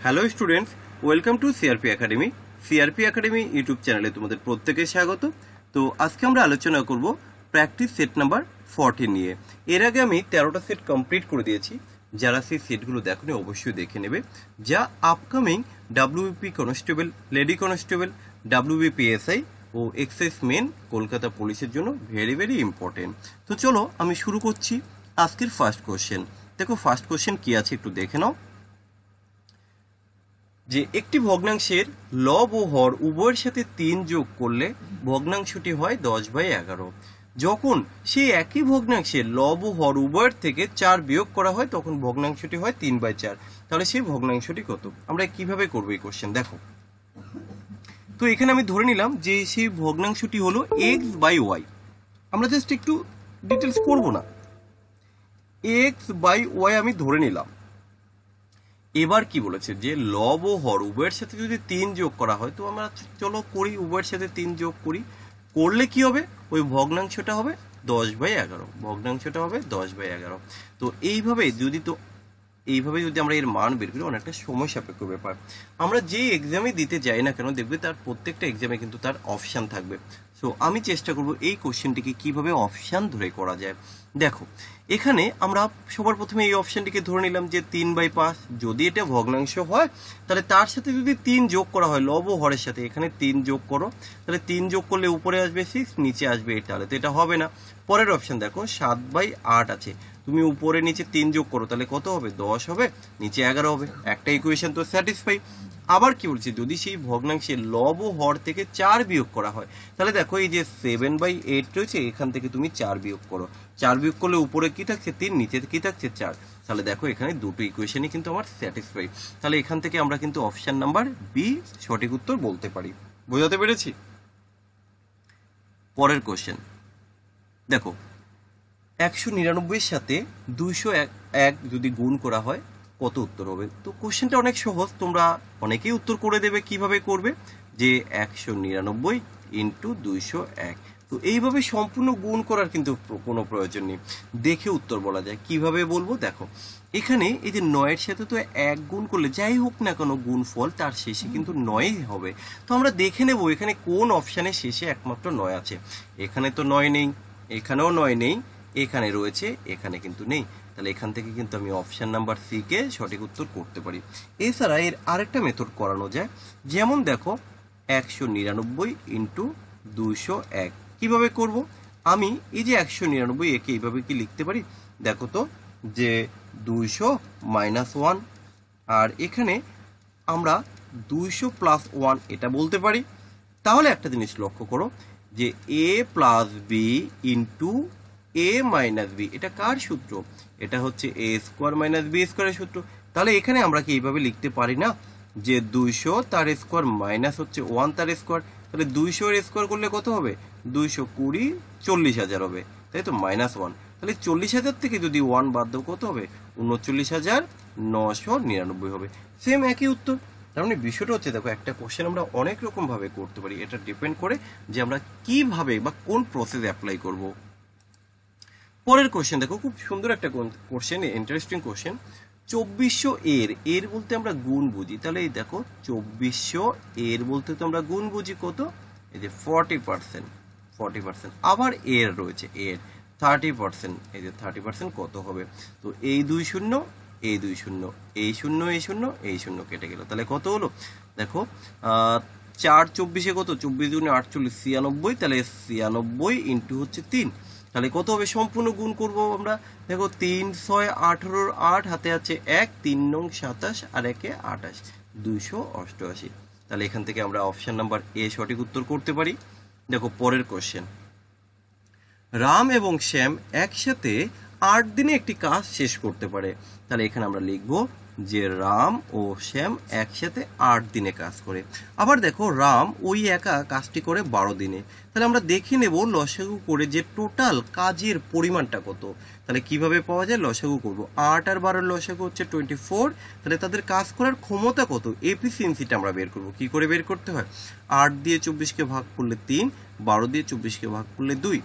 Hello students, welcome to CRP academy. CRP academy YouTube চ্যানেলে তোমাদের প্রত্যেকে স্বাগত। তো আজকে আমরা আলোচনা করব প্র্যাকটিস সেট নাম্বার 14 নিয়ে। এর আগে আমি 13টা সেট কমপ্লিট করে দিয়েছি। যারা সেই সেটগুলো দেখোনি অবশ্যই দেখে নেবে, যা upcoming WBP constable, lady constable, WBPSI ও এক্সাইজ মেন কলকাতা পুলিশের জন্য ভেরি ভেরি ইম্পর্টেন্ট। তো চলো আমি শুরু করছি আজকের ফার্স্ট কোশ্চেন। দেখো ফার্স্ট কোশ্চেন কি আছে একটু দেখে নাও। যে একটি ভগ্নাংশের লব ও হর উভয়ের সাথে 3 যোগ করলে ভগ্নাংশটি হয় 10/11। যখন সেই একই ভগ্নাংশের লব ও হর উভয়ের থেকে 4 বিয়োগ করা হয় তখন ভগ্নাংশটি হয় 3/4। তাহলে সেই ভগ্নাংশটি কত? আমরা কিভাবে করবো এই কোশ্চেন? দেখো, তো এখানে আমি ধরে নিলাম যে সেই ভগ্নাংশটি হলো x/y। আমরা জাস্ট একটু ডিটেলস করব না, x/y আমি ধরে নিলাম। এবার কি বলেছে যে লব ও হর উভয়ের সাথে যদি 3 যোগ করা হয়, তো আমরা চলো করি, উভয়ের সাথে 3 যোগ করি। করলে কি হবে? ওই ভগ্নাংশটা হবে 10/11। ভগ্নাংশটা হবে 10/11। তো এইভাবে যদি আমরা এর মান বের করি, অনেকটা সময় সাপেক্ষ ব্যাপার। আমরা যে এক্সামে দিতে যাই না কেন, দেখবে তার প্রত্যেকটা এক্সামে কিন্তু তার অপশান থাকবে। সো আমি চেষ্টা করব এই কোশ্চেনটিকে কিভাবে অপশান ধরে করা যায়। দেখো, এখানে আমরা সবার প্রথমে এই অপশানটিকে ধরে নিলাম যে 3/5। যদি এটা ভগ্নাংশ হয় তাহলে তার সাথে যদি 3 যোগ করা হয়, লব ও হরের সাথে এখানে 3 যোগ করো, তাহলে 3 যোগ করলে উপরে আসবে 6, নিচে আসবে 8। তাহলে তো এটা হবে না। পরের অপশান দেখো 7/8 আছে, তুমি উপরে নিচে 3 যোগ করো, তাহলে কত হবে? 10 হবে, নিচে 11 হবে। একটা ইকুয়েশন তো স্যাটিসফাই। আবার কি বলছি, যদি সেই ভগ্নাংশে লব ও হর থেকে 4 বিয়োগ করা হয়, তাহলে দেখো এই যে 7/8 রয়েছে, এখান থেকে তুমি 4 বিয়োগ করো। 4 বিয়োগ করলে উপরে কি থাকছে? 3, নিচে কি থাকছে? 4। তাহলে দেখো এখানে দুটো ইকুয়েশনই কিন্তু আমার স্যাটিসফাই। তাহলে এখান থেকে আমরা কিন্তু অপশন নাম্বার বি সঠিক উত্তর বলতে পারি। বোঝাতে পেরেছি? পরের কোশ্চেন দেখো, 199 সাথে 201 যদি গুণ করা হয় কত উত্তর হবে? তো কোশ্চেনটা অনেক সহজ, তোমরা অনেকেই উত্তর করে দেবে। কিভাবে করবে? যে 199 ইন্টু 201। তো এইভাবে সম্পূর্ণ গুণ করার কিন্তু কোনো প্রয়োজন নেই, দেখে উত্তর বলা যায়। কিভাবে বলবো? দেখো, এখানে এই যে 9-এর সাথে তো 1 গুণ করলে যাই হোক না কোনো গুণফল তার শেষে কিন্তু 9ই হবে। তো আমরা দেখে নেব এখানে কোন অপশানের শেষে একমাত্র 9 আছে। এখানে তো 9 নেই, এখানেও 9 নেই, এখানে রয়েছে, এখানে কিন্তু নেই। তাহলে এখান থেকে কিন্তু আমি অপশান নাম্বার সি কে সঠিক উত্তর করতে পারি। এছাড়া এর আরেকটা মেথড করানো যায়। যেমন দেখো, 199 ইন্টু 201 কিভাবে করব? আমি এই যে 199 একে এইভাবে কি লিখতে পারি? দেখো তো, যে 200 মাইনাস 1, আর এখানে আমরা 200 প্লাস 1 এটা বলতে পারি। তাহলে একটা জিনিস লক্ষ্য করো, যে এ প্লাস বি ইন্টু এ মাইনাস বি, এটা কার সূত্র? এটা হচ্ছে এ স্কোয়ার মাইনাস বি স্কোয়ারের সূত্র। তাহলে এখানে আমরা কি এইভাবে লিখতে পারি না, যে 200 তার স্কোয়ার মাইনাস হচ্ছে 1 তার স্কোয়ার। তাহলে 200 এর স্কোয়ার করলে কত হবে? 220, 40,000 হবে, তাই তো, মাইনাস 1। তাহলে 40,000 থেকে যদি 1 বাদ দাও কত হবে? 39,999 হবে। সেম একই উত্তর। তার মানে বিষয়টা হচ্ছে, দেখো, একটা কোশ্চেন আমরা অনেক রকম ভাবে করতে পারি। এটা ডিপেন্ড করে যে আমরা কিভাবে বা কোন প্রসেস অ্যাপ্লাই করব। পরের কোশ্চেন দেখো, খুব সুন্দর একটা কোশ্চেন, ইন্টারেস্টিং কোশ্চেন। 2400 এর বলতে আমরা গুণ বুঝি। তাহলে এই দেখো, 2400 এর বলতে তো আমরা গুণ বুঝি কত? এই যে 40%। আবার এর রয়েছে, এর 30%, এই যে 30% কত হবে? তো এই 2 শূন্য, এই 2 শূন্য, এই শূন্য, এই শূন্য, এই শূন্য কেটে গেল। তাহলে কত হলো? দেখো, 4 24-এ কত? 24 দুগুণে 48, 96। তাহলে 96 ইন্টু হচ্ছে 3, তাহলে কত হবে? সম্পূর্ণ গুণ করব আমরা। দেখো, 3 6 18, 8 হাতে আছে 1, 3 নং 27 আর 1-এ 28, 288। তাহলে এখান থেকে আমরা অপশন নাম্বার এ সঠিক উত্তর করতে পারি। দেখো পরের কোশ্চেন, রাম এবং শ্যাম একসাথে 8 দিনে একটি কাজ শেষ করতে পারে। তাহলে এখানে আমরা লিখব যে রাম ও শ্যাম একসাথে 8 দিনে কাজ করে। আবার দেখো, রাম ওই একা কাজটি করে 12 দিনে। তাহলে আমরা দেখে নেব লসাগু করে যে টোটাল কাজের পরিমাণটা কত। তাহলে কিভাবে পাওয়া যায়? লসাগু করব। 8 আর 12 লসাগু হচ্ছে 24। তাহলে তাদের কাজ করার ক্ষমতা কত? এফিসিয়েন্সিটা আমরা বের করব। কি করে বের করতে হয়? 8 দিয়ে 24-কে ভাগ করলে 3, 12 দিয়ে 24-কে ভাগ করলে 2।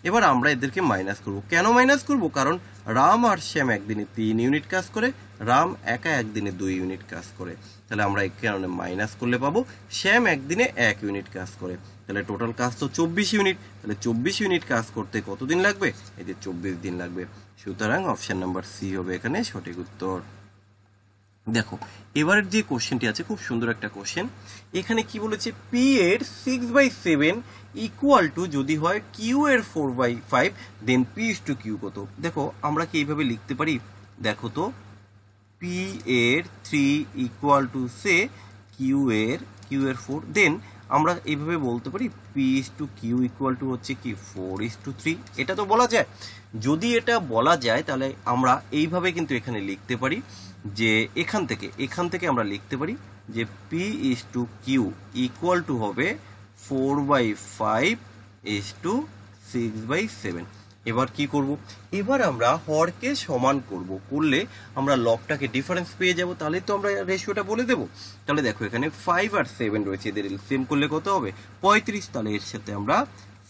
এবার আমরা এদেরকে মাইনাস করব। কেন মাইনাস করব? কারণ রাম আর শ্যাম একদিনে 3 ইউনিট কাজ করে, রাম একা একদিনে 2 ইউনিট কাজ করে। তাহলে আমরা এই কারণে মাইনাস করলে পাবো শ্যাম একদিনে 1 ইউনিট কাজ করে। তাহলে টোটাল কাজ তো 24 ইউনিট। তাহলে 24 ইউনিট কাজ করতে কতদিন লাগবে? এই যে 24 দিন লাগবে। সুতরাং অপশন নাম্বার সি হবে এখানে সঠিক উত্তর। দেখো এবারের যে কোশ্চেনটি আছে খুব সুন্দর একটা কোশ্চেন। এখানে কি বলেছে, পি এর 6/7 ইকুয়াল টু যদি হয় কিউ এর 4/5, দেন পি ইস টু কিউ কত? দেখো আমরা কি এইভাবে লিখতে পারি? দেখো তো, পি এর 3 ইকুয়াল টু সে কিউ এর 4, দেন আমরা এইভাবে বলতে পারি P is to Q equal to হচ্ছে কি 4:3। এটা তো বলা যায়। যদি এটা বলা যায় তাহলে আমরা এইভাবে কিন্তু এখানে লিখতে পারি যে এখান থেকে আমরা লিখতে পারি যে P is to Q equal to হবে 4/5 ইস টু 6/7। এবার কি করব? এবার আমরা হরকে সমান করব, করলে আমরা লবটাকে ডিফারেন্স পেয়ে যাব, তাহলে তো আমরা রেশিওটা বলে দেব। তাহলে দেখো এখানে 5 আর 7 রয়েছে, এদের এলসিএম করলে কত হবে? 35। তাহলে এর সাথে আমরা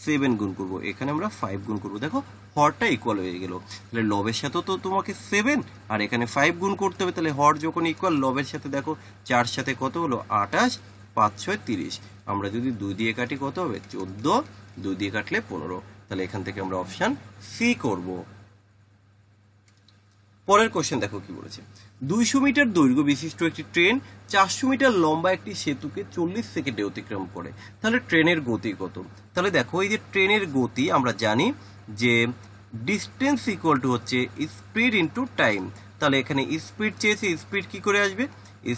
7 গুণ করব, এখানে আমরা 5 গুণ করব। দেখো হরটা ইকুয়াল হয়ে গেল। তাহলে লবের সাথে তো তোমাকে 7 আর এখানে 5 গুণ করতে হবে। তাহলে হর যখন ইকুয়াল, লবের সাথে দেখো 4 সাথে কত হলো? 28, 5 6 30। আমরা যদি 2 দিয়ে কাটি কত হবে? 14, 2 দিয়ে কাটলে 15। তাহলে এখান থেকে আমরা অপশন সি করব। পরের কোশ্চেন দেখো কি বলেছে, 200 মিটার দৈর্ঘ্য বিশিষ্ট একটি ট্রেন 400 মিটার লম্বা একটি সেতুকে 40 সেকেন্ডে অতিক্রম করে, তাহলে ট্রেনের গতি কত? তাহলে দেখো এই যে ট্রেনের গতি আমরা জানি যে ডিস্টেন্স ইকুয়াল টু হচ্ছে স্পিড ইন্টু টাইম। তাহলে এখানে স্পিড চেয়েছে, স্পিড কি করে আসবে?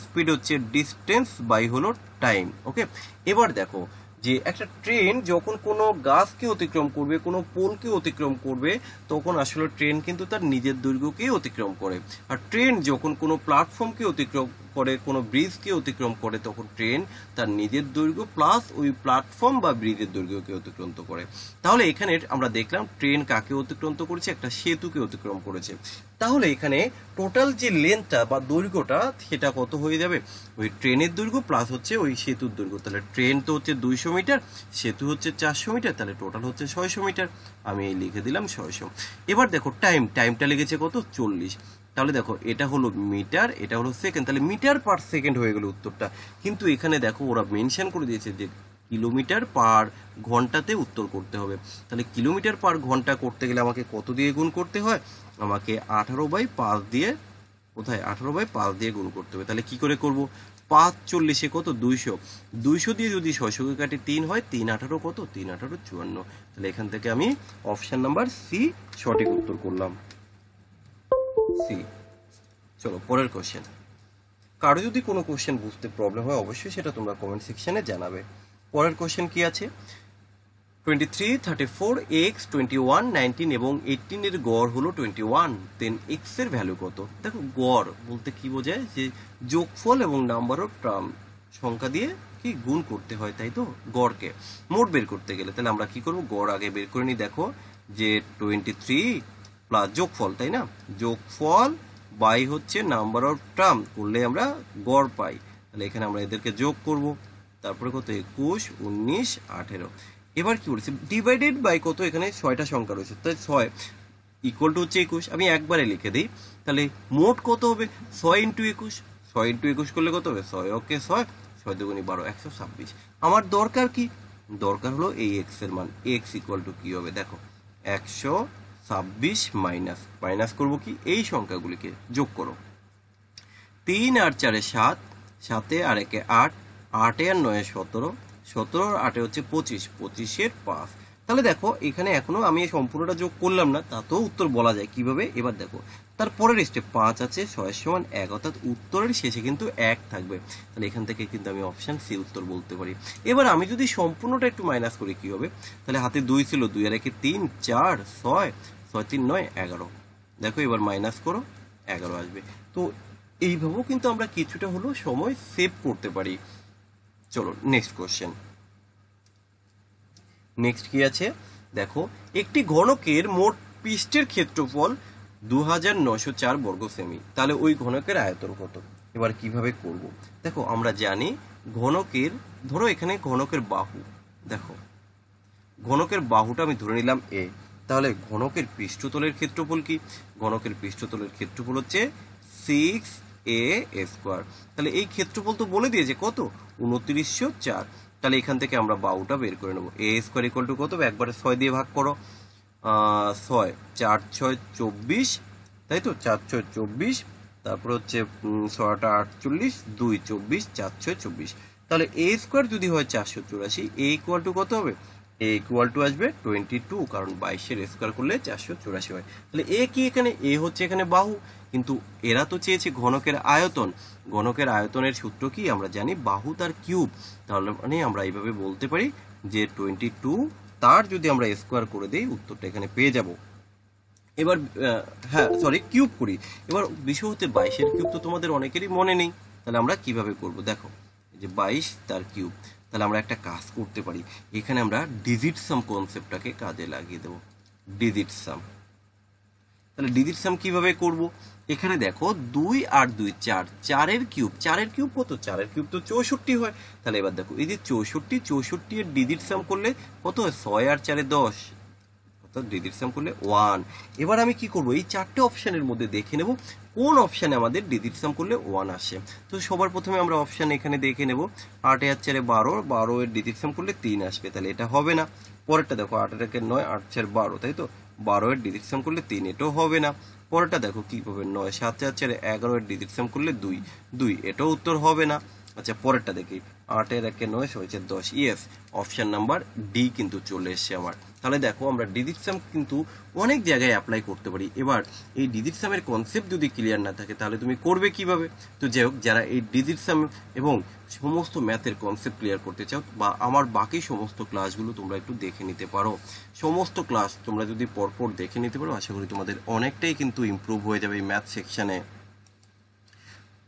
স্পিড হচ্ছে ডিস্টেন্স বাই হলো টাইম। ওকে, এবার দেখো যে একটা ট্রেন যখন কোনো গাছকে অতিক্রম করবে, কোনো পোলকে অতিক্রম করবে, তখন আসলে ট্রেন কিন্তু তার নিজের দৈর্ঘ্যকেই অতিক্রম করে। আর ট্রেন যখন কোনো প্ল্যাটফর্মকে অতিক্রম করে, কোনো ব্রিজকে অতিক্রম করে, তখন ট্রেন তার নিজের দৈর্ঘ্য প্লাস ওই প্ল্যাটফর্ম বা ব্রিজের দৈর্ঘ্যকে অতিক্রান্ত করে। তাহলে এখানে আমরা দেখলাম ট্রেন কাকে অতিক্রান্ত করেছে? একটা সেতুকে অতিক্রম করেছে। তাহলে এখানে টোটাল যে লেন্থটা বা দৈর্ঘ্যটা সেটা কত হয়ে যাবে? ওই ট্রেনের দৈর্ঘ্য প্লাস হচ্ছে ওই সেতুর দৈর্ঘ্য। তাহলে ট্রেন তো হচ্ছে 200 মিটার, সেতু হচ্ছে 400 মিটার, তাহলে টোটাল হচ্ছে 600 মিটার। আমি এই লিখে দিলাম 600। এবার দেখো টাইমটা লেগেছে কত? 40। তাহলে দেখো এটা হলো মিটার, এটা হলো সেকেন্ড, তাহলে মিটার পার সেকেন্ড হয়ে গেল উত্তরটা। কিন্তু এখানে দেখো ওরা মেনশন করে দিয়েছে যে কিলোমিটার পার ঘন্টাতে উত্তর করতে হবে। তাহলে কিলোমিটার পার ঘন্টা করতে গেলে আমাকে কত দিয়ে গুণ করতে হয়? আমাকে 18/5 দিয়ে, কোথায় 18/5 দিয়ে গুণ করতে হবে। তাহলে কি করে করব? 5 40 কত? 200। 200 দিয়ে যদি 600 কে কাটি 3 হয়, 3 18 কত? 3 18 54। তাহলে এখান থেকে আমি অপশন নাম্বার সি সঠিক উত্তর করলাম, সি। চলো পরের কোশ্চেন। কারো যদি কোনো কোশ্চেন বুঝতে প্রবলেম হয় অবশ্যই সেটা তোমরা কমেন্ট সেকশনে জানাবে। পরের কোশ্চেন কি আছে? 23, 34, x, 21, 19 এবং 18 এর গড় হলো 21, দেন x এর ভ্যালু কত? দেখো গড় বলতে কি বোঝায়? যে যোগফল এবং নাম্বার অফ টার্ম সংখ্যা দিয়ে কি গুণ করতে হয়, তাই তো? গড়কে মোট বের করতে গেলে তাহলে আমরা কি করব? গড় আগে বের করে নিই। দেখো যে 23 প্লাস যোগফল, তাই না? যোগফল বাই হচ্ছে নাম্বার অফ টার্ম করলে আমরা গড় পাই। তাহলে এখানে আমরা এদেরকে যোগ করব, তারপরে কত? 21, 19, 18। এবার কি বলেছে? ডিভাইডেড বাই কত? এখানে 6টা সংখ্যা রয়েছে, তাই 6 ইকুয়াল টু হচ্ছে 21। আমি একবারে লিখে দিই, তাহলে মোট কত হবে? 6 ইন্টু 21। 6 ইন্টু 21 করলে কত হবে? 6 ওকে 6, 6 দুগুণে 12, 126। আমার দরকার কি? দরকার হলো এই এক্স এর মান। এক্স ইকুয়াল টু কি হবে? দেখো 126 মাইনাস করবো কি? এই সংখ্যাগুলিকে যোগ করো। 3 আর 4 7, 7 আর 1 8, 8 আর 9 17, 17 আর 8 হচ্ছে 25, 25 এর 5। তাহলে দেখো এখানে এখনো আমি সম্পূর্ণটা যোগ করলাম না, তাতেও উত্তর বলা যায় কিভাবে। এবার দেখো তারপরের স্টেপ 5 আছে, 6 সমান 1, অর্থাৎ উত্তরের শেষে কিন্তু 1 থাকবে। তাহলে এখান থেকে কিন্তু আমি অপশন সি উত্তর বলতে পারি। এবার আমি যদি সম্পূর্ণটা একটু মাইনাস করি কি হবে? তাহলে হাতে 2 ছিল, 2 আর 1 3, 4 6, 6 3 9 11। দেখো এবার মাইনাস করো, 11 আসবে। তো এইভাবেও কিন্তু আমরা কিছুটা হলেও সময় সেভ করতে পারি। চলো নেক্সট কোশ্চেন। নেক্সট কি আছে? দেখো একটি ঘনকের মোট পৃষ্ঠের ক্ষেত্রফল 2904 বর্গ সেমি, তাহলে ওই ঘনকের আয়তন কত? এবার কিভাবে করব? দেখো আমরা জানি ঘনকের, ধরো এখানে ঘনকের বাহু, দেখো ঘনকের বাহুটা আমি ধরে নিলাম এ, তাহলে ঘনকের পৃষ্ঠতলের ক্ষেত্রফল কি? ঘনকের পৃষ্ঠতলের ক্ষেত্রফল হচ্ছে 6a²। তাহলে এই ক্ষেত্রফল তো বলে দিয়েছে কত, 2904। তাহলে এখান থেকে আমরা বাহুটা বের করে নেবো। a² ইকুয়াল টু কত, একবারে 6 দিয়ে ভাগ করো, 6 4 6 24, তাই তো, 4 6 24, তারপর হচ্ছে 6টা 48, 2 24, 4 6 24। তাহলে a² যদি হয় 484, a ইকুয়াল টু কত হবে, a ইকুয়াল টু আসবে 22, কারণ 22-এর স্কোয়ার করলে 484 হয়। তাহলে এ কি এখানে, এ হচ্ছে এখানে বাহু, কিন্তু এরা তো চেয়েছে ঘনকের আয়তন। ঘনকের আয়তনের সূত্র কি আমরা জানি, বাহু তার কিউব। তাহলে মানে আমরা এইভাবে বলতে পারি যে 22 তার যদি আমরা স্কোয়ার করে দিই, উত্তরটা এখানে পেয়ে যাব। এবার হ্যাঁ সরি, কিউব করি। এবার বিষয় হচ্ছে 22-এর কিউব তো তোমাদের অনেকেরই মনে নেই। তাহলে আমরা কিভাবে করব, দেখো এই যে 22 তার কিউব। তাহলে আমরা একটা কাজ করতে পারি, এখানে আমরা ডিজিট সাম কনসেপ্টটাকে কাজে লাগিয়ে দেব। ডিজিট সাম, তাহলে ডিজিট সাম কিভাবে করব, এখানে দেখো 2 আর 2 4, 4-এর কিউব, 4-এর কিউব কত, 4-এর কিউব তো 64 হয়। তাহলে এবার দেখো এই যে 64 এর ডিজিট সাম করলে কত হয়, 6 আর 4 10, ডিজিট সাম করলে 1। এবার আমি কি করব, এই চারটে অপশনের মধ্যে দেখে নেব কোন অপশনে আমাদের ডিজিট সাম করলে 1 আসে। তো সবার প্রথমে আমরা অপশন এখানে দেখে নেব, 8 আর 4 12, 12 এর ডিজিট সাম করলে 3 আসবে, তাহলে এটা হবে না। পরেরটা দেখো 8 আর 1 9, 8 4 12, তাই তো, 12 এর ডিজিট সাম করলে 3, এটাও হবে না। পরেরটা দেখো কি হবে, 9 7 আর 4 11 এর ডিজিট সাম করলে 2, 2, এটাও উত্তর হবে না। আচ্ছা পরেরটা দেখি, 8 এর 1 9, 6 10, ইয়েস, অপশন নাম্বার ডি কিন্তু চলে এসছে আমার। তাহলে দেখো আমরা ডিজিট সাম কিন্তু অনেক জায়গায় অ্যাপ্লাই করতে পারি। এবার এই ডিজিট সামের কনসেপ্ট যদি ক্লিয়ার না থাকে তাহলে তুমি করবে কিভাবে? তো যাই হোক, যারা এই ডিজিট সাম এবং সমস্ত ম্যাথের কনসেপ্ট ক্লিয়ার করতে চাও, বা আমার বাকি সমস্ত ক্লাসগুলো তোমরা একটু দেখে নিতে পারো। সমস্ত ক্লাস তোমরা যদি পরপর দেখে নিতে পারো, আশা করি তোমাদের অনেকটাই কিন্তু ইমপ্রুভ হয়ে যাবে এই ম্যাথ সেকশনে।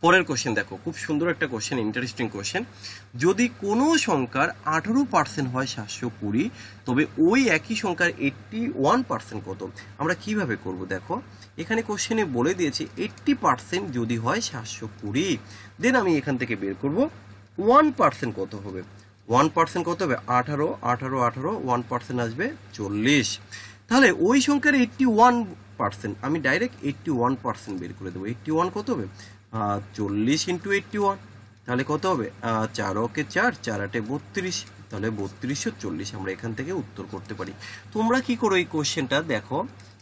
পরের কোশ্চেন দেখো, খুব সুন্দর একটা কোশ্চেন, ইন্টারেস্টিং কোশ্চেন। যদি কোনো সংখ্যার 18% হয় 720, তবে ওই একই সংখ্যার 81% কত? আমরা কিভাবে করব, দেখো এখানে কোশ্চেনে বলে দিয়েছে 80% যদি হয় 720, দেন আমি এখান থেকে বের করব 1% কত হবে। 1% কত হবে, 18 18 18, 1% আসবে 40। তাহলে ওই সংখ্যার 81%, আমি ডাইরেক্ট 81% বের করে দেবো। 81 কত হবে, 40 ইন্টু 81, তাহলে কত হবে, 4 ওকে 4, 4 8 32, তাহলে 3240 আমরা এখান থেকে উত্তর করতে পারি। তোমরা কি করো, এই কোশ্চেনটা দেখো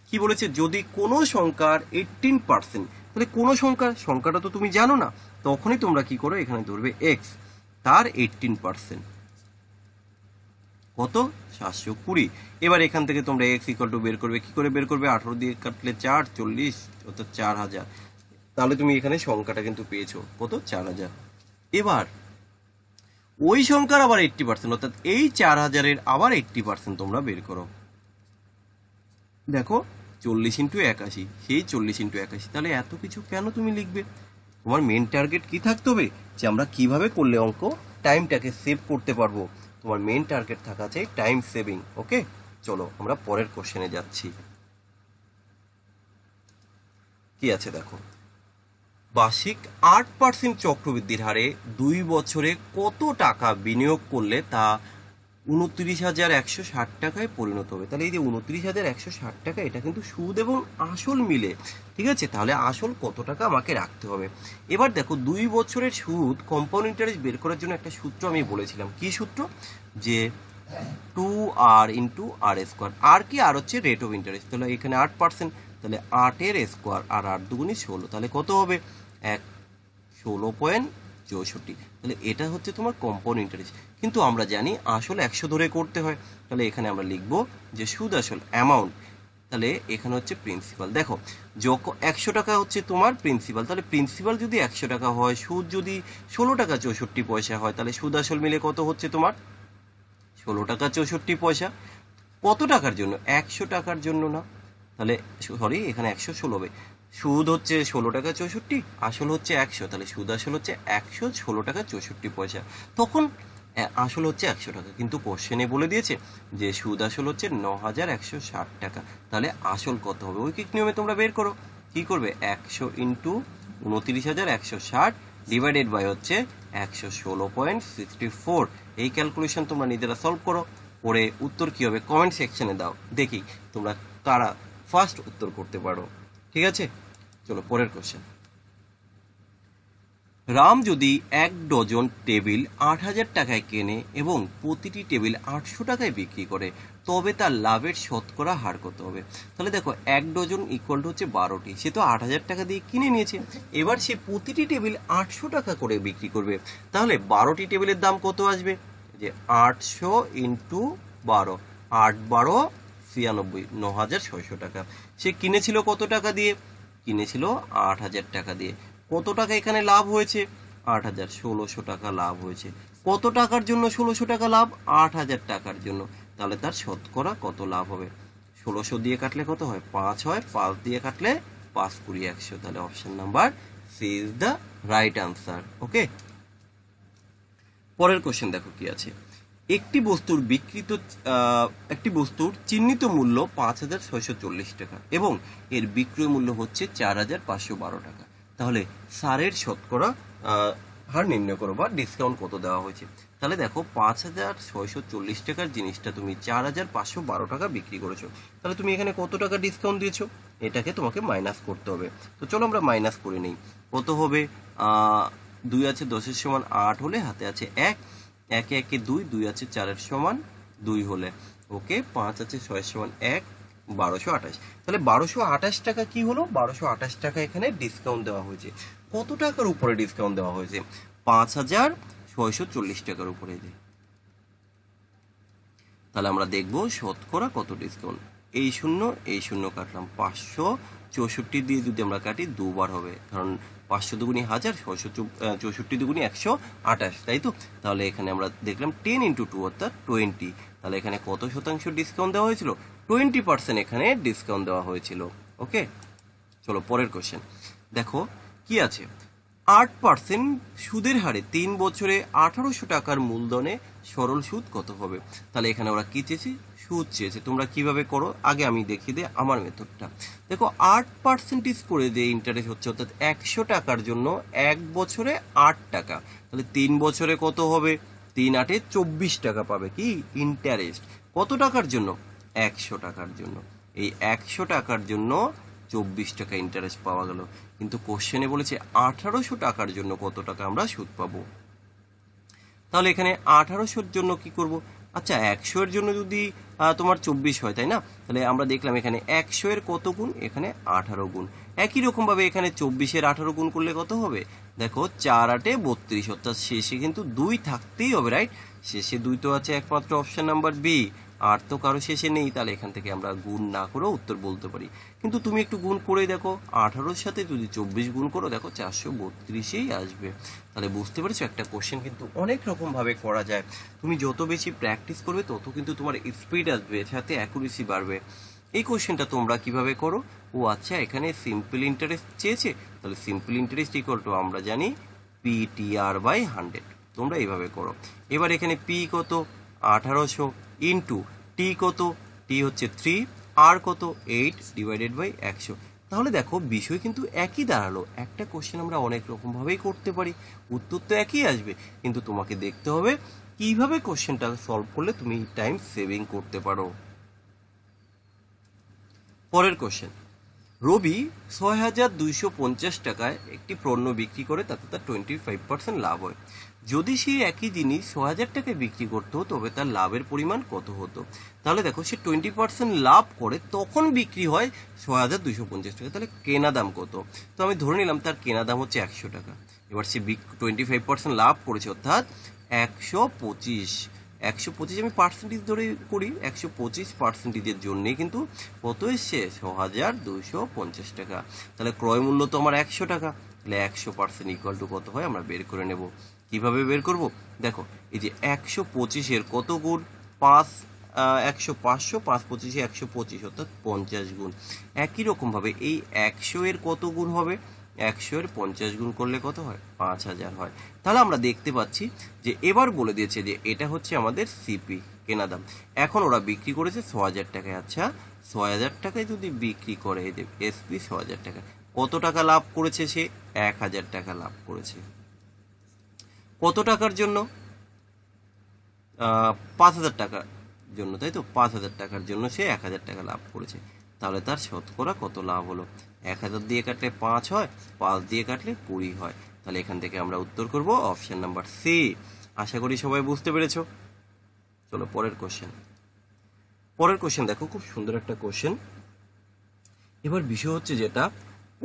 কি বলেছে, যদি কোনো সংখ্যার 18%, তাহলে কোনো সংখ্যাটা তো তুমি জানো না, তখনই তোমরা কি করো, এখানে ধরবে এক্স, তার 18% কত, 720। এবার এখান থেকে তোমরা এক্স ইকুয়াল টু বের করবে, কি করে বের করবে, 18 দিয়ে কাটলে 4, 40, অর্থাৎ 4000। তাহলে তুমি এখানে সংখ্যাটা কিন্তু পেয়েছো কত, 4000। এবার ওই সংখ্যার আবার 80%, অর্থাৎ এই 4000-এর আবার 80% তোমরা বের করো। দেখো 40 ইন্টু 81, সেই 40 ইন্টু 81, তাহলে এত কিছু কেন তুমি লিখবে? তোমার মেন টার্গেট কি থাকতে হবে, যে আমরা কিভাবে করলে অঙ্ক টাইমটাকে সেভ করতে পারবো। তোমার মেন টার্গেট থাকা চাই টাইম সেভিং। ওকে, চলো আমরা পরের কোশ্চেনে যাচ্ছি। কি আছে দেখো, বার্ষিক 8% চক্রবৃদ্ধির হারে 2 বছরে কত টাকা বিনিয়োগ করলে তা 29,160 টাকায় পরিণত হবে। তাহলে এই যে 29,160 টাকা, এটা কিন্তু সুদ এবং আসল মিলে, ঠিক আছে। তাহলে আসল কত টাকা আমাকে রাখতে হবে। এবার দেখো 2 বছরের সুদ কম্পাউন্ড ইন্টারেস্ট বের করার জন্য একটা সূত্র আমি বলেছিলাম, কি সূত্র, যে 2r ইন্টু আর স্কোয়ার। আর কি, আর হচ্ছে রেট অফ ইন্টারেস্ট। তাহলে এখানে 8%, তাহলে 8-এর স্কোয়ার আর 8 দুগুণী 16, তাহলে কত হবে, 16.64। তাহলে এটা হচ্ছে তোমার কম্পাউন্ড ইন্টারেস্ট। কিন্তু আমরা জানি আসল 100 ধরে করতে হয়, তাহলে এখানে আমরা লিখব যে সুদ আসল অ্যামাউন্ট, তাহলে এখানে হচ্ছে প্রিন্সিপাল। দেখো যখন 100 টাকা হচ্ছে তোমার প্রিন্সিপাল, তাহলে প্রিন্সিপাল যদি 100 টাকা হয়, সুদ যদি 16 টাকা 64 পয়সা হয়, তাহলে সুদ আসল মিলে কত হচ্ছে তোমার 16 টাকা 64 পয়সা। কত টাকার জন্য, 100 টাকার জন্য না, তাহলে সরি এখানে 116 হবে। সুদ হচ্ছে 16 টাকা 64, আসল হচ্ছে 100, তাহলে সুদ আসল হচ্ছে 116 টাকা 64 পয়সা। তখন আসল হচ্ছে 100 টাকা, কিন্তু কোশ্চেনে বলে দিয়েছে যে সুদ আসল হচ্ছে 9,160 টাকা। তাহলে আসল কত হবে, ঐকিক নিয়মে তোমরা বের করো। কি করবে, 100 ইন্টু 29,160 ডিভাইডেড বাই হচ্ছে 116.64। এই ক্যালকুলেশন তোমরা নিজেরা সলভ করো। পরে উত্তর কি হবে কমেন্ট সেকশনে দাও, দেখি তোমরা কারা ফার্স্ট উত্তর করতে পারো। ঠিক আছে, চলো পরের কোশ্চেন। রাম যদি 1 ডজন টেবিল 8,000 টাকায় কেনে এবং প্রতিটি টেবিল 800 টাকায় বিক্রি করে, তবে তার লাভের শতকরা হার কত হবে? তাহলে দেখো 1 ডজন ইকুয়াল টু হচ্ছে 12টি, সে তো 8,000 টাকা দিয়ে কিনে নিয়েছে, এবার সে প্রতিটি টেবিল 800 টাকা করে বিক্রি করবে, তাহলে 12টি টেবিলের দাম কত আসবে? যে 800 ইন্টু 12, 8-12 96, 9,600 টাকা। সে কিনেছিল কত টাকা দিয়ে? কিনেছিল 8,000 টাকা দিয়ে। কত টাকা এখানে লাভ হয়েছে? 8,000, 1,600 টাকা লাভ হয়েছে। কত টাকার জন্য 1,600 টাকা লাভ? 8,000 টাকার জন্য। তাহলে তার শতকরা কত লাভ হবে? 1,600 দিয়ে কাটলে কত হয়? 5 হয়, 5 দিয়ে কাটলে 5 20 100। তাহলে option number C is the right answer. Okay, পরের কোশ্চেন দেখো কি আছে। একটি বস্তুর চিহ্নিত মূল্য 5,640 টাকা এবং এর বিক্রয় মূল্য হচ্ছে 4,512 টাকা। তাহলে সারের শতকরা হার নির্ণয় করো বা ডিসকাউন্ট কত দেওয়া হয়েছে। তাহলে দেখো 5,640 টাকার জিনিসটা তুমি 4,512 টাকা বিক্রি করেছো, তাহলে তুমি এখানে কত টাকা ডিসকাউন্ট দিয়েছো? এটাকে তোমাকে মাইনাস করতে হবে। তো চলো আমরা মাইনাস করে নিই। কত হবে? 2 আছে 10-এর সমান 8 হলে হাতে আছে 1, 1 1 2, 2 আছে 4-এর সমান 2 হলে, ওকে, 5 আছে 6-এর সমান 1, 1228। তাহলে 1228 টাকা কি হলো? 1228 টাকা এখানে ডিসকাউন্ট দেওয়া হয়েছে। কত টাকার উপরে ডিসকাউন্ট দেওয়া হয়েছে? 5,640 টাকার উপরে। তাহলে আমরা দেখবো শতকরা কত ডিসকাউন্ট। এই শূন্য কাটলাম, 564 দিয়ে যদি আমরা কাটি দুবার হবে, কারণ 500 দুগুনি 1000, 664 দুগুনি 128, তাই তো? তাহলে এখানে আমরা দেখলাম 10 ইন্টু 2 অর্থাৎ 20। তাহলে এখানে কত শতাংশ ডিসকাউন্ট দেওয়া হয়েছিল? 20% এখানে ডিসকাউন্ট দেওয়া হয়েছিল। ওকে, চলো পরের কোশ্চেন দেখো কি আছে। 8% সুদের হারে 3 বছরে 1,800 টাকার মূলধনে সরল সুদ কত হবে? তাহলে এখানে ওরা কি চেয়েছে? সুদ চেয়েছে। তোমরা কিভাবে করো আগে আমি দেখিয়ে দিই আমার মেথডটা। দেখো 8% করে যে ইন্টারেস্ট হচ্ছে, অর্থাৎ 100 টাকার জন্য 1 বছরে 8 টাকা, তাহলে 3 বছরে কত হবে? 3 8 24 টাকা পাবে কি ইন্টারেস্ট। কত টাকার জন্য? 100 টাকার জন্য। এই 100 টাকার জন্য 24 টাকা ইন্টারেস্ট পাওয়া গেল, কিন্তু কোশ্চেনে বলেছে 1,800 টাকার জন্য কত টাকা আমরা সুদ পাবো। তাহলে এখানে 1,800-র জন্য কি করব? আচ্ছা 100 এর জন্য যদি তোমার 24 হয়, তাই না? তাহলে আমরা দেখলাম এখানে 100 এর কত গুণ? এখানে 18 গুণ। একই রকম ভাবে এখানে 24-এর 18 গুণ করলে কত হবে? দেখো 4 8 32, অর্থাৎ শেষে কিন্তু 2 থাকতেই হবে, রাইট? শেষে 2 তো আছে একমাত্র অপশন নাম্বার বি, আর তো কারো শেষে নেই, তাহলে এখান থেকে আমরা গুণ না করেও উত্তর বলতে পারি। কিন্তু তুমি একটু গুণ করে দেখো, 18-র সাথে যদি 24 গুণ করো, দেখো 432-এই আসবে। তাহলে বুঝতে পেরেছো একটা কোশ্চেন কিন্তু অনেক রকম ভাবে করা যায়। তুমি যত বেশি প্র্যাকটিস করবে তত কিন্তু তোমার স্পিড আসবে, সাথে অ্যাকুরেসি বাড়বে। এই কোশ্চেনটা তোমরা কিভাবে করো? ও আচ্ছা, এখানে সিম্পল ইন্টারেস্ট চেয়েছে, তাহলে সিম্পল ইন্টারেস্ট ইকুয়াল টু আমরা জানি PTR/100। তোমরা এইভাবে করো। এবার এখানে পি কত? 1,800 ইন্টু টি কত? টি হচ্ছে 3, আর কত? 8 ডিভাইডেড বাই 100। তাহলে দেখো বিষয় কিন্তু একই দাঁড়ালো। একটা কোশ্চেন আমরা অনেক রকম ভাবেই করতে পারি, উত্তর তো একই আসবে, কিন্তু তোমাকে দেখতে হবে কিভাবে কোশ্চেনটা সলভ করলে তুমি টাইম সেভিং করতে পারো। পরের কোশ্চেন, রবি 6,250 টাকায় একটি পণ্য বিক্রি করে, তাতে তার 25% লাভ হয়। যদি সে একই জিনিস 6,000 টাকায় বিক্রি করতো, তবে তার লাভের পরিমাণ কত হতো? তাহলে দেখো সে 20% লাভ করে, তখন বিক্রি হয় 6,250 টাকা, তাহলে কেনা দাম কত? তো আমি ধরে নিলাম তার কেনা দাম হচ্ছে 100 টাকা। এবার সে 25% লাভ করেছে, অর্থাৎ 125। 125 আমি পার্সেন্টেজ ধরে করি, 125%-এর জন্যে কিন্তু কত এসছে? 6,250 টাকা। তাহলে ক্রয় মূল্য তো আমার 100 টাকা, তাহলে 100% ইকুয়াল টু কত হয় আমরা বের করে নেব। কিভাবে বের করব? দেখো এই যে 125-এর কত গুণ? 5 100 500, 5 25 125, অর্থাৎ 50 গুণ। একই রকম ভাবে এই 100-এর কত গুণ হবে? 100-এর 50 গুণ করলে কত হয়? 5,000 হয়। তাহলে আমরা দেখতে পাচ্ছি যে এবার বলে দিয়েছে যে এটা হচ্ছে আমাদের সিপি, কেনা দাম। এখন ওরা বিক্রি করেছে 6,000 টাকায়। আচ্ছা 6,000 টাকায় যদি বিক্রি করে, এই যে এসপি 6,000 টাকা, কত টাকা লাভ করেছে সে? 1,000 টাকা লাভ করেছে। কত টাকার জন্য? 5,000 টাকা জন্য, তাই তো 5,000 টাকার জন্য সে 1,000 টাকা লাভ করেছে। তাহলে তার শতকরা কত লাভ হলো? 1,000 দিয়ে কাটলে 5 হয়, 5 দিয়ে কাটলে 20 হয়। তাহলে এখান থেকে আমরা উত্তর করব অপশন নাম্বার সি। আশা করি সবাই বুঝতে পেরেছো। চলো পরের কোশ্চেন দেখো, খুব সুন্দর একটা কোশ্চেন। এবার বিষয় হচ্ছে যেটা,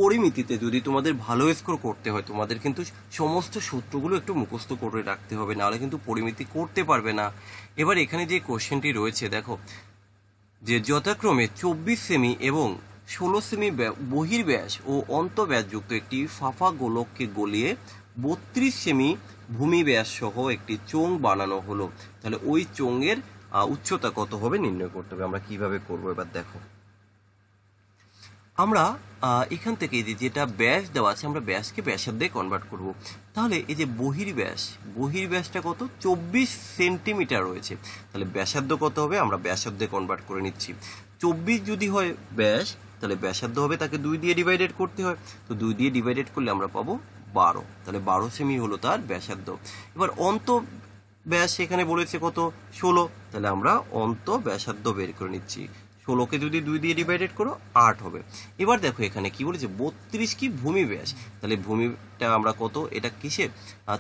পরিমিতিতে যদি তোমাদের ভালো স্কোর করতে হয় তোমাদের কিন্তু সমস্ত সূত্রগুলো একটু মুখস্থ করে রাখতে হবে, নাহলে কিন্তু পরিমিতি করতে পারবে না। এবার এখানে যে কোশ্চেনটি রয়েছে দেখো, যে যথাক্রমে 24 সেমি এবং 16 সেমি বহির্ব্যাস ও অন্তঃব্যাস যুক্ত একটি ফাঁপা গোলককে গলিয়ে 32 সেমি ভূমি ব্যাস সহ একটি চোঙ বানানো হলো। তাহলে ওই চোঙের উচ্চতা কত হবে নির্ণয় করতে হবে। আমরা কিভাবে করবো এবার দেখো, আমরা এখান থেকে যেটা ব্যাস দেওয়া আছে আমরা ব্যাসকে ব্যাসার্ধে কনভার্ট করব। তাহলে এই যে বহির্ব্যাসটা কত? 24 সেন্টিমিটার রয়েছে। তাহলে ব্যাসার্ধ কত হবে? আমরা ব্যাসার্ধে কনভার্ট করে নিচ্ছি। 24 যদি হয় ব্যাস, তাহলে ব্যাসার্ধ হবে তাকে 2 দিয়ে ডিভাইডেড করতে হয়। তো 2 দিয়ে ডিভাইডেড করলে আমরা পাবো 12। তাহলে 12 সেমি হলো তার ব্যাসার্ধ। এবার ব্যাস এখানে বলেছে কত? 16। তাহলে আমরা ব্যাসার্ধ বের করে নিচ্ছি। 16কে যদি 2 দিয়ে ডিভাইডেড করো 8 হবে। এবার দেখো এখানে কি বলেছে? 32 কি ভূমি ব্যাস। তাহলে ভূমিটা আমরা কত? এটা কিসের?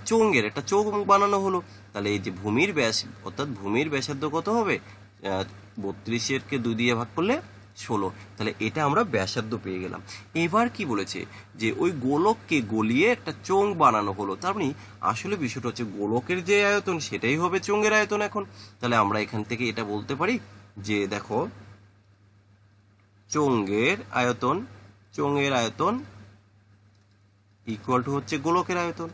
চোঙের একটা চোঙ বানানো হলো। তাহলে এই যে ভূমির ব্যাস অর্থাৎ ভূমির ব্যাসার্ধ কত হবে? 32-কে 2 দিয়ে ভাগ করলে 16। তাহলে এটা আমরা ব্যাসার্ধ পেয়ে গেলাম। এবার কি বলেছে? যে ওই গোলককে গলিয়ে একটা চোঙ বানানো হলো। তার মানে আসলে বিষয়টা হচ্ছে গোলকের যে আয়তন সেটাই হবে চোঙের আয়তন এখন। তাহলে আমরা এখান থেকে এটা বলতে পারি যে দেখো, চোঙের আয়তন ইকুয়াল টু হচ্ছে গোলকের আয়তন।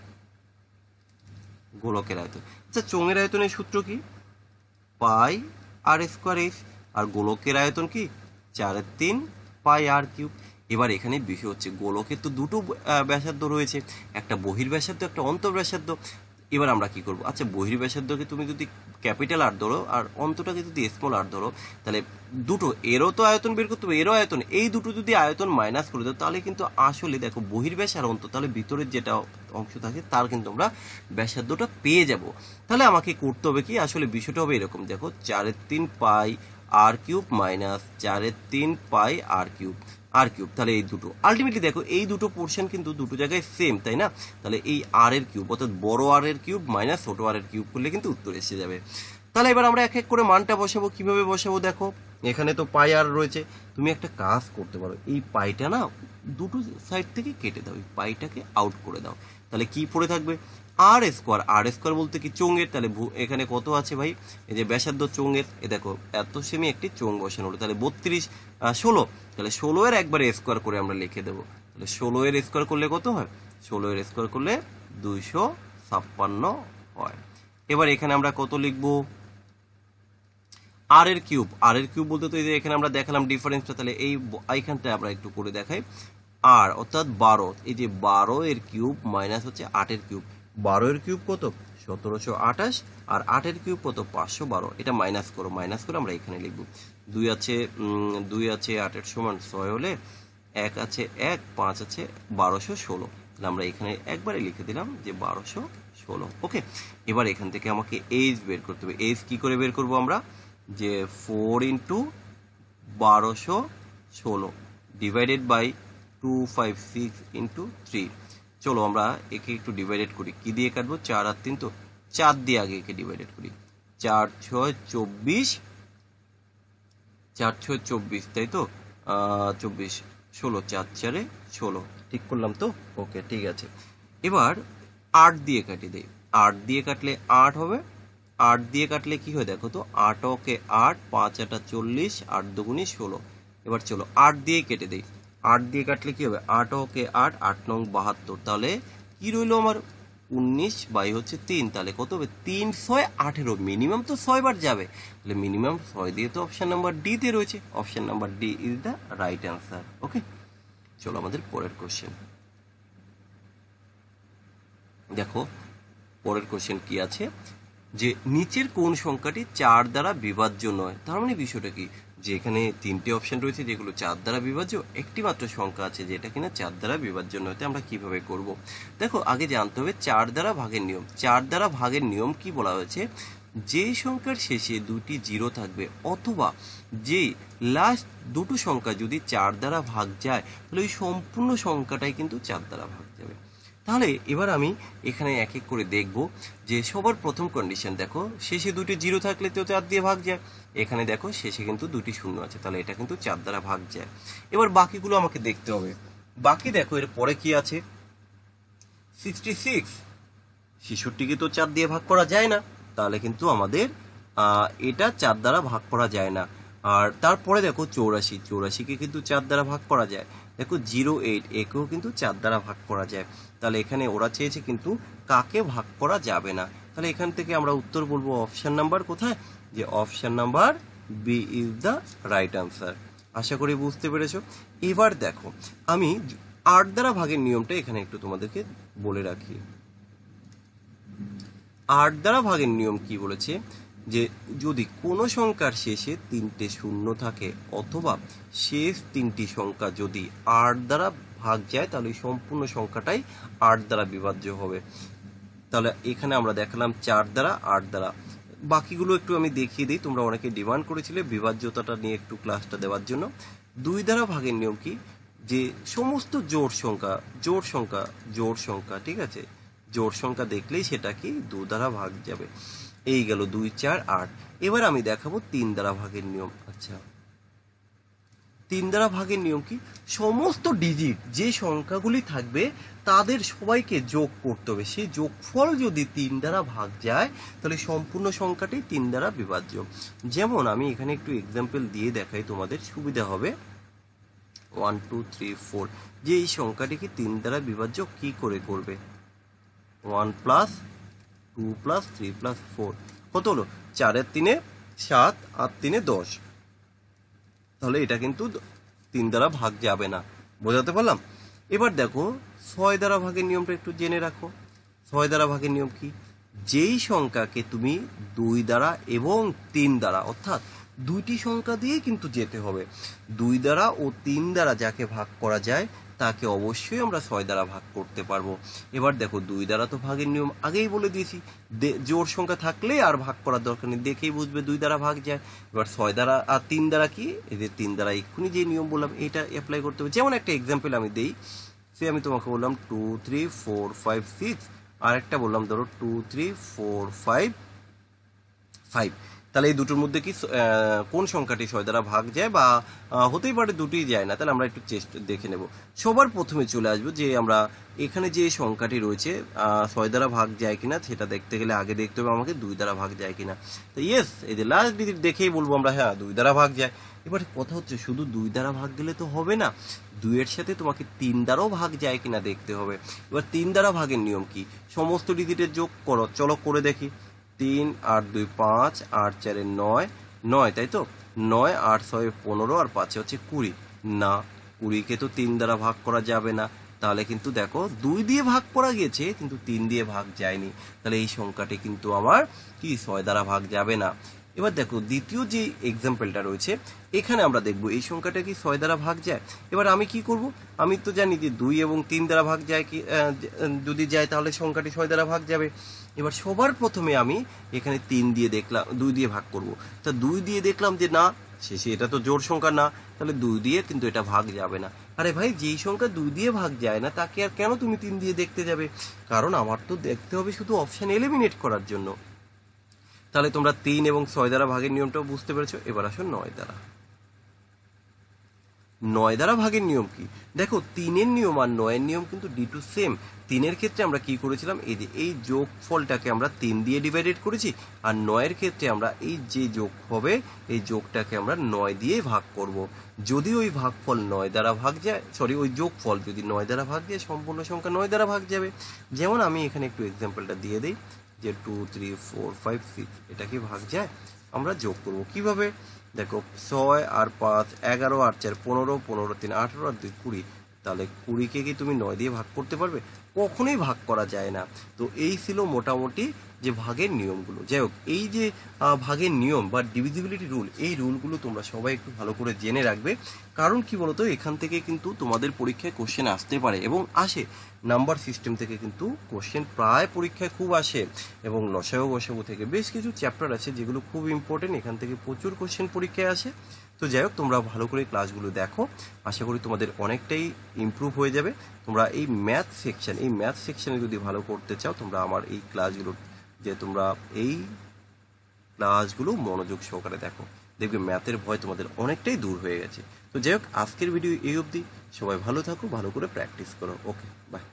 আচ্ছা, চোঙের আয়তনের সূত্র কি? পাই আর স্কোয়ার এস। আর গোলকের আয়তন কি? 4/3 পাই আর কিউব। এবার এখানে বিষয় হচ্ছে গোলকের তো দুটো ব্যাসার্ধ রয়েছে, একটা বহির্ব্যাসার্ধ একটা অন্তর্ব্যাসার্ধ। এবার আমরা কি করব? আচ্ছা, বহির্ব্যাসার্ধকে তুমি যদি ক্যাপিটাল আর ধরো আর অন্তটাকে যদি স্মল আর ধরো, তাহলে দুটো এরও তো আয়তন বের করতে হবে, এরও আয়তন, এই দুটো যদি আয়তন মাইনাস করে দাও তাহলে কিন্তু আসলে দেখো বহির্ব্যাস আর অন্ত, তাহলে ভিতরের যেটা অংশ থাকে তার কিন্তু আমরা ব্যাসার্ধটা পেয়ে যাব। তাহলে আমাকে করতে হবে কি? আসলে বিষয়টা হবে এরকম, দেখো 4/3 পাই আর কিউব মাইনাস 4/3 পাই আর কিউব। তাহলে এই দুটো আলটিমেটলি দেখো এই দুটো পোর্শন কিন্তু দুটো জায়গায় সেম, তাই না? তাহলে এই আর এর কিউব অর্থাৎ বড় আর এর কিউব মাইনাস ছোট আর এর কিউব করলে কিন্তু উত্তর এসে যাবে। তাহলে এবার আমরা এক এক করে মানটা বসাবো। কিভাবে বসাবো দেখো, এখানে তো পাই আর রয়েছে। তুমি একটা কাজ করতে পারো, এই পাইটা না দুটো সাইড থেকে কেটে দাও, এই পাইটাকে আউট করে দাও। তাহলে কি পড়ে থাকবে? আর স্কোয়ার বলতে কি? চোঙের। তাহলে এখানে কত আছে ভাই? এই যে ব্যাসার্ধ চোঙের, এ দেখো এত সেমি একটি চোঙ বসানো হলো। তাহলে 32 16, তাহলে 16 এর একবারে স্কোয়ার করে আমরা লিখে দেবো। তাহলে 16 এর স্কোয়ার করলে কত হয়? 16 এর স্কোয়ার করলে 256 হয়। এবার এখানে আমরা কত লিখবো? আর এর কিউব বলতে তো এই যে এখানে আমরা দেখালাম ডিফারেন্সটা। তাহলে এইখানটা আমরা একটু করে দেখাই। আর অর্থাৎ 12, এই যে 12 এর কিউব মাইনাস হচ্ছে 8 এর কিউব। 12 এর কিউব কত? 1728। আর 8 এর কিউব কত? 512। এটা মাইনাস করে আমরা এখানে লিখবো। 2 আছে 8 এর সমান 6 হলে 1 আছে 1, 5 আছে 1216। তাহলে আমরা এখানে একবারে লিখে দিলাম যে 1216। ওকে, এবার এখান থেকে আমাকে এইচ বের করতে হবে। এইচ কি করে বের করবো আমরা? যে 4 × 1216 ডিভাইডেড বাই 256 × 3। চলো আমরা একে একটু ডিভাইডেড করি। কি দিয়ে কাটবো? 4 আর 3, তো 4 দিয়ে আগে একে ডিভাইডেড করি। 4 6 24, 4 6 24, তাই তো? 24 16, 4 4 16, ঠিক করলাম তো? ওকে, ঠিক আছে। এবার 8 দিয়ে কাটি দেই। 8 দিয়ে কাটলে 8 হবে। 8 দিয়ে কাটলে কি হয় দেখো তো? 8 ওকে 8, 5 8 40, 8 2 16। এবার চলো 8 দিয়ে কেটে দেই। 8 দিয়ে কাটলে কি হবে? 8 ওকে 8, 8 9 72। তাহলে কি রইলো আমার? 19 বাই হচ্ছে 3। তাহলে কত হবে? 3 6 18। মিনিমাম তো 6 বার যাবে, তাহলে মিনিমাম 6 দিয়ে তো অপশন নাম্বার ডি তে রয়েছে। Option number D is the right answer. Okay, চলো আমাদের পরের কোশ্চেন দেখো। পরের কোশ্চেন কি আছে? যে নিচের কোন সংখ্যাটি 4 দ্বারা বিভাজ্য নয়? তার মানে বিষয়টা কি? যে এখানে 3টে অপশন রয়েছে যেগুলো 4 দ্বারা বিভাজ্য, একটি মাত্র সংখ্যা আছে যেটা কিনা 4 দ্বারা বিভাজ্য নয়। আমরা কিভাবে করব? দেখো আগে জানতে হবে 4 দ্বারা ভাগের নিয়ম। 4 দ্বারা ভাগের নিয়ম কি বলা হয়েছে? যে সংখ্যার শেষে দুটি জিরো থাকবে অথবা যে লাস্ট দুটো সংখ্যা যদি 4 দ্বারা ভাগ যায় তাহলে ওই সম্পূর্ণ সংখ্যাটাই কিন্তু 4 দ্বারা ভাগ যাবে। তাহলে এবার আমি এখানে এক এক করে দেখব যে সবার প্রথম কন্ডিশন দেখো, শেষে দুটি জিরো থাকলে তো 4 দিয়ে ভাগ যায়। এখানে দেখো শেষে কিন্তু দুটি শূন্য আছে, তাহলে এটা কিন্তু 4 দ্বারা ভাগ যায়। এবার বাকিগুলো আমাকে দেখতে হবে। বাকি দেখো এর পরে কি আছে, 66, 66কে তো 4 দিয়ে ভাগ করা যায় না, তাহলে কিন্তু আমাদের এটা 4 দ্বারা ভাগ করা যায় না। আর তারপরে দেখো 84, 84কে কিন্তু 4 দ্বারা ভাগ করা যায়। দেখো 08, একেও কিন্তু 4 দ্বারা ভাগ করা যায়। তাহলে এখানে ওরা চেয়েছে কিন্তু কাকে ভাগ করা যাবে না। তাহলে এখান থেকে আমরা উত্তর বলবো অপশন নাম্বার কোথায়, যে option number B is the right answer. আশা করি বুঝতে পেরেছো। এবার দেখো আমি 8 দ্বারা ভাগের নিয়মটা এখানে একটু তোমাদেরকে বলে রাখি। 8 দ্বারা ভাগের নিয়ম কি বলেছে, যে যদি কোনো সংখ্যার শেষে 3টে শূন্য থাকে অথবা শেষ 3টি সংখ্যা যদি 8 দ্বারা ভাগ যায় তাহলে সম্পূর্ণ সংখ্যাটাই 8 দ্বারা বিভাজ্য হবে। তাহলে এখানে আমরা দেখালাম 4 দ্বারা, 8 দ্বারা। বাকিগুলো একটু আমি দেখিয়ে দিই, তোমরা অনেকে ডিমান্ড করেছিলে বিভাজ্যতাটা নিয়ে একটু ক্লাসটা দেওয়ার জন্য। 2 দ্বারা ভাগের নিয়ম কি, যে সমস্ত জোড় সংখ্যা ঠিক আছে, জোড় সংখ্যা দেখলেই সেটা কি 2 দ্বারা ভাগ যাবে। এই গেল 2, 4, 8। এবার আমি দেখাবো 3 দ্বারা ভাগের নিয়ম। আচ্ছা, 3 দ্বারা ভাগের নিয়ম কি, সমস্ত ডিজিট যে সংখ্যাগুলি থাকবে তাদের সবাইকে যোগ করতে হবে। সেই যোগফল যদি 3 দ্বারা ভাগ যায় তাহলে সম্পূর্ণ সংখ্যাটি 3 দ্বারা বিভাজ্য। যেমন আমি এখানে একটু এক্সাম্পল দিয়ে দেখাই, তোমাদের সুবিধা হবে। 1, 2, 3, 4, যে এই সংখ্যাটিকে 3 দ্বারা বিভাজ্য কি করে করবে, 1 প্লাস 2 প্লাস 3 প্লাস 4 কত হলো, 4 এর 3 7, 8 3 10। তাহলে এটা কিন্তু 3 দ্বারা ভাগ যাবে না, বোঝাতে পারলাম। এবার দেখো 6 দ্বারা ভাগের নিয়মটা একটু জেনে রাখো। 6 দ্বারা ভাগের নিয়ম কি, যেই সংখ্যাকে তুমি 2 দ্বারা এবং 3 দ্বারা, অর্থাৎ দুইটি সংখ্যা দিয়ে কিন্তু যেতে হবে। 2 দ্বারা ও 3 দ্বারা যাকে ভাগ করা যায় তাকে অবশ্যই আমরা 6 দ্বারা ভাগ করতে পারবো। এবার দেখো 2 দ্বারা তো ভাগের নিয়ম আগেই বলে দিয়েছি, জোড় সংখ্যা থাকলে আর ভাগ করার দরকার নেই, দেখেই বুঝবে 2 দ্বারা ভাগ যায়। এবার 6 দ্বারা আর 3 দ্বারা কি, এই যে 3 দ্বারা এক্ষুনি যে নিয়ম বললাম এটা অ্যাপ্লাই করতে হবে। যেমন একটা এক্সাম্পল আমি দেই, সে আমি তোমাকে বললাম 2, 3, 4, 5, 6, আর একটা বললাম ধরো 2, 3, 4, 5, 5। তাহলে এই দুটোর মধ্যে কি কোন সংখ্যাটি 6 দ্বারা ভাগ যায়, বা হতেই পারে দুটোই যায় না, তাহলে আমরা একটু চেষ্টা দেখে নেব। সবার প্রথমে চলে আসবো যে আমরা এখানে যে সংখ্যাটি রয়েছে 6 দ্বারা ভাগ যায় কিনা সেটা দেখতে গেলে আগে দেখতে হবে আমাকে 2 দ্বারা ভাগ যায় কিনা। তো ইয়েস, এই যে লাস্ট ডিজিট দেখেই বলবো আমরা হ্যাঁ 2 দ্বারা ভাগ যায়। এবার কথা হচ্ছে শুধু 2 দ্বারা ভাগ গেলে তো হবে না, 2 এর সাথে তোমাকে 3 দ্বারাও ভাগ যায় কিনা দেখতে হবে। এবার 3 দ্বারা ভাগের নিয়ম কি, সমস্ত ডিজিটের যোগ করো, চলো করে দেখি। 3, 8, 2, 5, 8, 4, 9, 9, তাই তো 9, 8, 6, 15 আর 5 হচ্ছে 20। না, 20কে তো 3 দ্বারা ভাগ করা যাবে না, তাহলে কিন্তু দেখো 2 দিয়ে ভাগ করা গেছে কিন্তু 3 দিয়ে ভাগ যায়নি, তাহলে এই সংখ্যাটি কিন্তু আমার কি 6 দ্বারা ভাগ যাবে না। এবার দেখো দ্বিতীয় যে এক্সাম্পলটা রয়েছে, এখানে আমরা দেখবো এই সংখ্যাটা কি 6 দ্বারা ভাগ যায়। এবার আমি কি করব, আমি তো জানি যে 2 এবং 3 দ্বারা ভাগ যায় কি, যদি যায় তাহলে সংখ্যাটি 6 দ্বারা ভাগ যাবে। এবার সবার প্রথমে আমি এখানে 3 দিয়ে দেখলাম, 2 দিয়ে ভাগ করব। তা 2 দিয়ে দেখলাম যে না, শেষে এটা তো জোড় সংখ্যা না, তাহলে 2 দিয়ে কিন্তু এটা ভাগ যাবে না। আরে ভাই, যেই সংখ্যা 2 দিয়ে ভাগ যায় না তাকে আর কেন তুমি 3 দিয়ে দেখতে যাবে, কারণ আমার তো দেখতে হবে শুধু অপশন এলিমিনেট করার জন্য। তাহলে তোমরা 3 এবং 6 দ্বারা ভাগের নিয়মটাও বুঝতে পেরেছো। এবার আসো 9 দ্বারা। 9 দ্বারা ভাগের নিয়ম কি, দেখো 3-এর নিয়ম আর 9-এর নিয়ম কিন্তু D2 সেম। 3-এর ক্ষেত্রে আমরা কি করেছিলাম, এই যে এই যোগফলটাকে আমরা 3 দিয়ে ডিভাইডেড করেছি, আর 9-এর ক্ষেত্রে আমরা এই যে যোগ হবে এই যোগটাকে আমরা 9 দিয়ে ভাগ করব। যদি ওই ভাগফল 9 দ্বারা ভাগ যায়, ওই যোগফল যদি 9 দ্বারা ভাগ যায় সম্পূর্ণ সংখ্যা 9 দ্বারা ভাগ যাবে। যেমন আমি এখানে একটু এক্সাম্পলটা দিয়ে দিই, যে 2, 3, 4, 5, 6 এটা কি ভাগ যায়, আমরা যোগ করব কিভাবে, দেখো 6 আর 5, 11, 8, 4, 15, 15, 3, 18 আর 2, 20। তাহলে 20কে কি তুমি 9 দিয়ে ভাগ করতে পারবে, কখনোই ভাগ করা যায় না। তো এই ছিল মোটামুটি যে ভাগের নিয়মগুলো। যাই হোক, এই যে ভাগের নিয়ম বা ডিভিজিবিলিটি রুল, এই রুলগুলো তোমরা সবাই একটু ভালো করে জেনে রাখবে। কারণ কি বলতো, এখান থেকে কিন্তু তোমাদের পরীক্ষায় কোশ্চেন আসতে পারে এবং আসে। নাম্বার সিস্টেম থেকে কিন্তু কোশ্চেন প্রায় পরীক্ষায় খুব আসে, এবং লসাগু গসাগু থেকে বেশ কিছু চ্যাপ্টার আছে যেগুলো খুব ইম্পর্টেন্ট, এখান থেকে প্রচুর কোশ্চেন পরীক্ষায় আসে। তো যাই হোক, তোমরা ভালো করে ক্লাসগুলো দেখো, আশা করি তোমাদের অনেকটাই ইমপ্রুভ হয়ে যাবে। তোমরা এই ম্যাথ সেকশনে যদি ভালো করতে চাও, তোমরা আমার এই ক্লাসগুলো মনোযোগ সহকারে দেখো, দেখবে ম্যাথের ভয় তোমাদের অনেকটাই দূর হয়ে গেছে। তো যাই হোক, আজকের ভিডিও এই অবধি। সবাই ভালো থাকো, ভালো করে প্র্যাকটিস করো। ওকে, বাই।